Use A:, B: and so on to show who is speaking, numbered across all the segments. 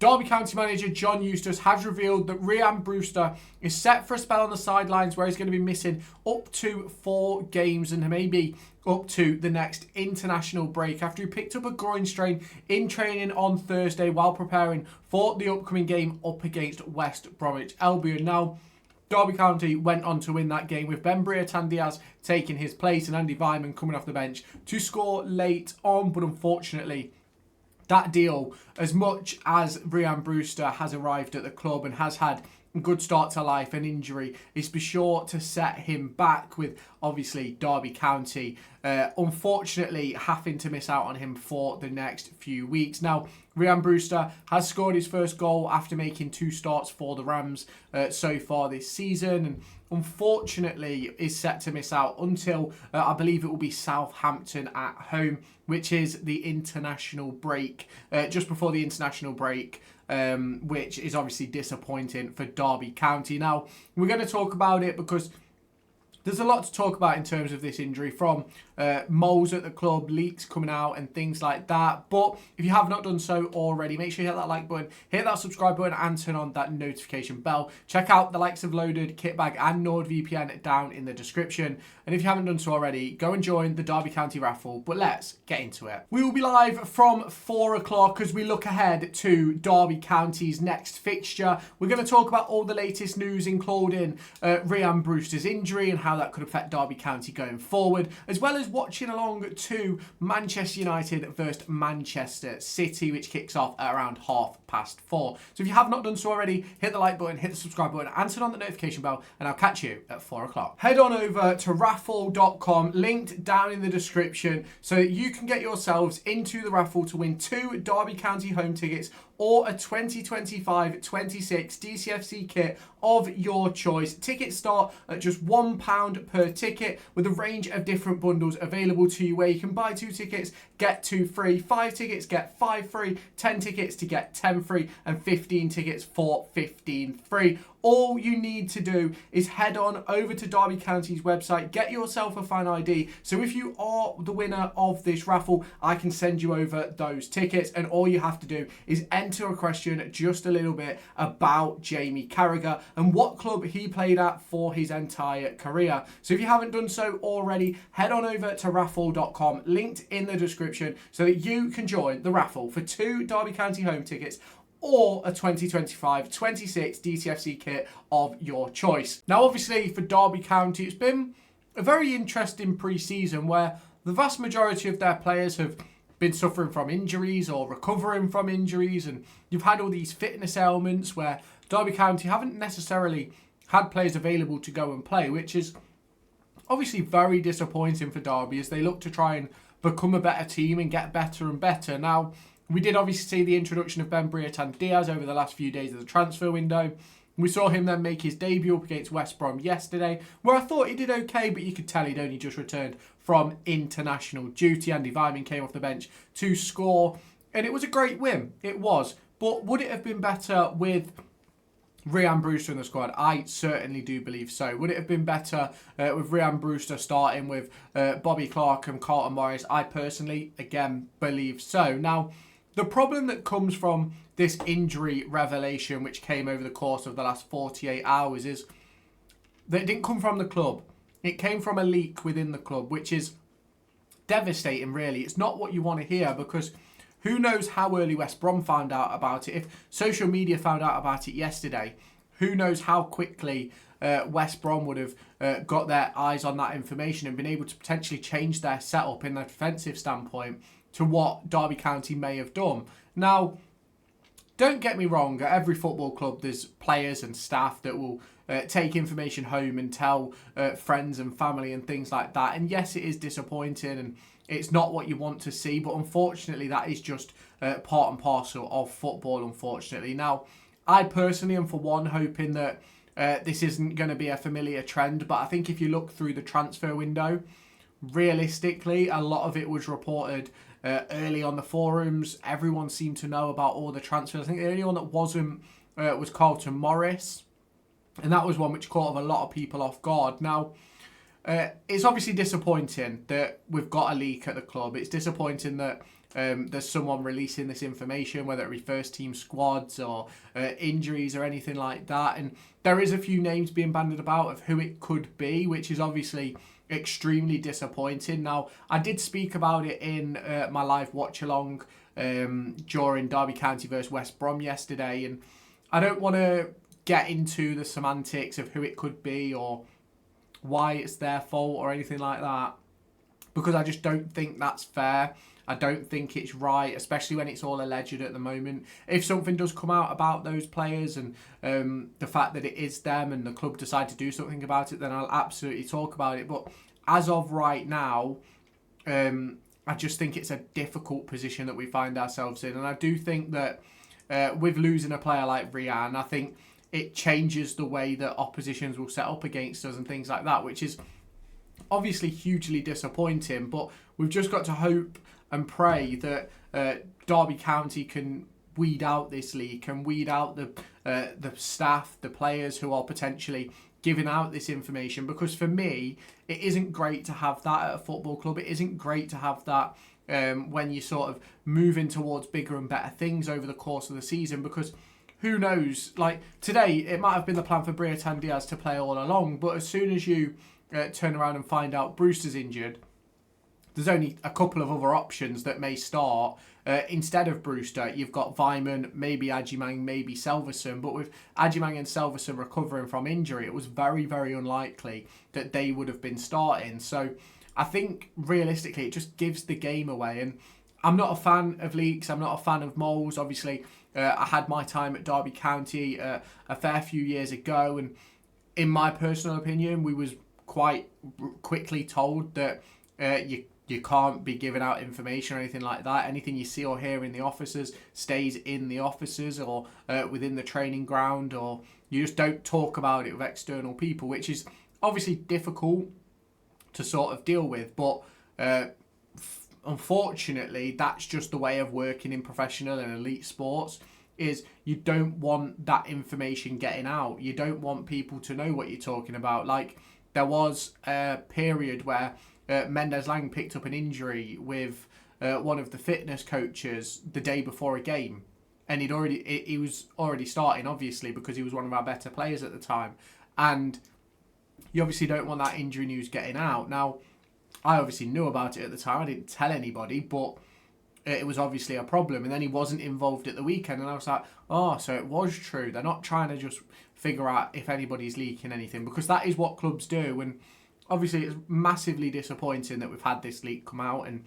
A: Derby County manager John Eustace has revealed that Rhian Brewster is set for a spell on the sidelines where he's going to be missing up to 4 games and maybe up to the next international break after he picked up a groin strain in training on Thursday while preparing for the upcoming game up against West Bromwich Albion. Now, Derby County went on to win that game with Ben Diaz taking his place and Andy Vyman coming off the bench to score late on, but unfortunately, that deal, as much as Rian Brewster has arrived at the club and has had a good start to life, an injury is for sure to set him back, with obviously Derby County unfortunately having to miss out on him for the next few weeks. Now, Rian Brewster has scored his first goal after making 2 starts for the Rams so far this season, and unfortunately is set to miss out until I believe it will be Southampton at home, which is the international break, just before the international break, which is obviously disappointing for Derby County. Now, we're going to talk about it because there's a lot to talk about in terms of this injury, from moles at the club, leaks coming out and things like that. But if you have not done so already, make sure you hit that like button, hit that subscribe button and turn on that notification bell. Check out the likes of Loaded, Kitbag and NordVPN down in the description. And if you haven't done so already, go and join the Derby County raffle. But let's get into it. We will be live from 4 o'clock as we look ahead to Derby County's next fixture. We're going to talk about all the latest news, including Rhian Brewster's injury and how that could affect Derby County going forward, as well as watching along to Manchester United versus Manchester City, which kicks off at around 4:30. So if you have not done so already, hit the like button, hit the subscribe button and turn on the notification bell, and I'll catch you at 4 o'clock. Head on over to raffle.com, linked down in the description, so that you can get yourselves into the raffle to win 2 Derby County home tickets or a 2025-26 DCFC kit of your choice. Tickets start at just £1 per ticket, with a range of different bundles available to you, where you can buy 2 tickets, get 2 free, 5 tickets, get 5 free, 10 tickets to get 10 free, and 15 tickets for 15 free. All you need to do is head on over to Derby County's website, get yourself a fan ID. So if you are the winner of this raffle, I can send you over those tickets, and all you have to do is enter a question just a little bit about Jamie Carragher and what club he played at for his entire career. So if you haven't done so already, head on over to raffle.com, linked in the description, so that you can join the raffle for 2 Derby County home tickets or a 2025-26 DCFC kit of your choice. Now, obviously, for Derby County, it's been a very interesting pre-season where the vast majority of their players have been suffering from injuries or recovering from injuries, and you've had all these fitness ailments where Derby County haven't necessarily had players available to go and play, which is obviously very disappointing for Derby as they look to try and become a better team and get better and better. Now, we did obviously see the introduction of Ben Diaz over the last few days of the transfer window. We saw him then make his debut up against West Brom yesterday, where I thought he did okay, but you could tell he'd only just returned from international duty. Andy Vyman came off the bench to score, and it was a great win. It was. But would it have been better with Rhian Brewster in the squad? I certainly do believe so. Would it have been better with Rhian Brewster starting with Bobby Clark and Carlton Morris? I personally, again, believe so. Now, the problem that comes from this injury revelation, which came over the course of the last 48 hours, is that it didn't come from the club. It came from a leak within the club, which is devastating, really. It's not what you want to hear, because who knows how early West Brom found out about it. If social media found out about it yesterday, who knows how quickly West Brom would have got their eyes on that information and been able to potentially change their setup in their defensive standpoint to what Derby County may have done. Now, don't get me wrong, at every football club there's players and staff that will take information home and tell friends and family and things like that. And yes, it is disappointing and it's not what you want to see, but unfortunately that is just part and parcel of football, unfortunately. Now, I personally am for one hoping that this isn't going to be a familiar trend, but I think if you look through the transfer window, realistically, a lot of it was reported early on the forums. Everyone seemed to know about all the transfers. I think the only one that wasn't was Carlton Morris, and that was one which caught a lot of people off guard. Now, it's obviously disappointing that we've got a leak at the club. It's disappointing that there's someone releasing this information, whether it be first team squads or injuries or anything like that. And there is a few names being bandied about of who it could be, which is obviously extremely disappointing. Now, I did speak about it in my live watch along during Derby County versus West Brom yesterday, and I don't want to get into the semantics of who it could be or why it's their fault or anything like that, because I just don't think that's fair. I don't think it's right, especially when it's all alleged at the moment. If something does come out about those players and the fact that it is them and the club decide to do something about it, then I'll absolutely talk about it. But as of right now, I just think it's a difficult position that we find ourselves in. And I do think that with losing a player like Rhian, I think it changes the way that oppositions will set up against us and things like that, which is obviously hugely disappointing. But we've just got to hope and pray that Derby County can weed out this leak and weed out the staff, the players who are potentially giving out this information. Because for me, it isn't great to have that at a football club. It isn't great to have that when you're sort of moving towards bigger and better things over the course of the season, because who knows, like today, it might have been the plan for Briatan Diaz to play all along, but as soon as you turn around and find out Brewster's injured, there's only a couple of other options that may start. Instead of Brewster, you've got Vyman, maybe Adjimang, maybe Selverson. But with Adjimang and Selverson recovering from injury, it was very, very unlikely that they would have been starting. So I think realistically, it just gives the game away. And I'm not a fan of leaks. I'm not a fan of moles. Obviously, I had my time at Derby County a fair few years ago. And in my personal opinion, we was quite quickly told that you can't be giving out information or anything like that. Anything you see or hear in the offices stays in the offices or within the training ground, or you just don't talk about it with external people, which is obviously difficult to sort of deal with. But unfortunately, that's just the way of working in professional and elite sports, is you don't want that information getting out. You don't want people to know what you're talking about. Like, there was a period where Mendes Lang picked up an injury with one of the fitness coaches the day before a game, and he was already starting, obviously, because he was one of our better players at the time. And you obviously don't want that injury news getting out. Now, I obviously knew about it at the time. I didn't tell anybody, but it was obviously a problem. And then he wasn't involved at the weekend, and I was like, oh, so it was true. They're not trying to just figure out if anybody's leaking anything, because that is what clubs do. And obviously, it's massively disappointing that we've had this leak come out, and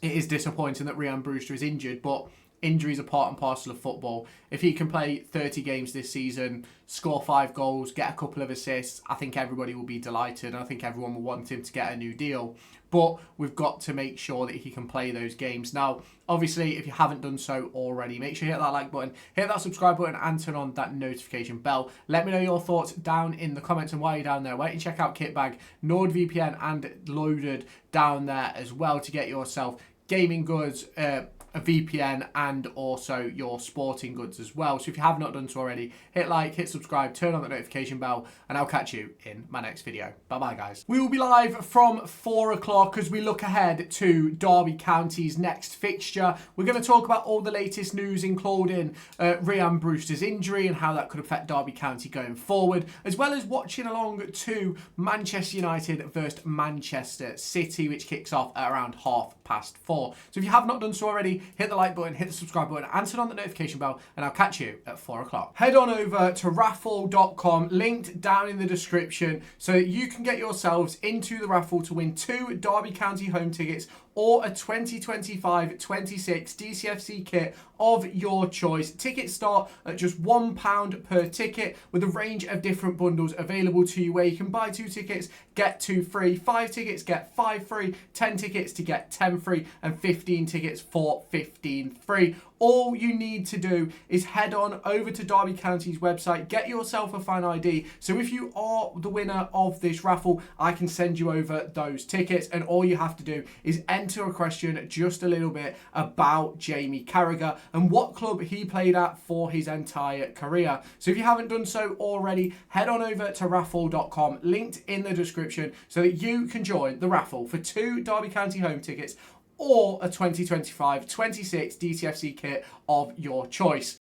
A: it is disappointing that Rian Brewster is injured, but injuries are part and parcel of football. If he can play 30 games this season, score 5 goals, get a couple of assists, I think everybody will be delighted, and I think everyone will want him to get a new deal. But we've got to make sure that he can play those games. Now, obviously, if you haven't done so already, make sure you hit that like button, hit that subscribe button, and turn on that notification bell. Let me know your thoughts down in the comments, and while you're down there, wait and check out Kitbag, NordVPN, and Loaded down there as well to get yourself gaming goods, a VPN, and also your sporting goods as well. So if you have not done so already, hit like, hit subscribe, turn on the notification bell, and I'll catch you in my next video. Bye bye, guys. We will be live from 4 o'clock as we look ahead to Derby County's next fixture. We're going to talk about all the latest news, including Rhian Brewster's injury and how that could affect Derby County going forward, as well as watching along to Manchester United versus Manchester City, which kicks off at around 4:30. So if you have not done so already, hit the like button, hit the subscribe button, and turn on the notification bell, and I'll catch you at 4 o'clock. Head on over to raffle.com, linked down in the description, so that you can get yourselves into the raffle to win 2 Derby County home tickets or a 2025-26 DCFC kit of your choice. Tickets start at just £1 per ticket, with a range of different bundles available to you, where you can buy 2 tickets, get 2 free, 5 tickets, get 5 free, 10 tickets to get 10 free, and 15 tickets for 15 free. All you need to do is head on over to Derby County's website, get yourself a fan ID. So if you are the winner of this raffle, I can send you over those tickets, and all you have to do is enter a question just a little bit about Jamie Carragher and what club he played at for his entire career. So if you haven't done so already, head on over to raffle.com, linked in the description, so that you can join the raffle for 2 Derby County home tickets or a 2025-26 DTFC kit of your choice.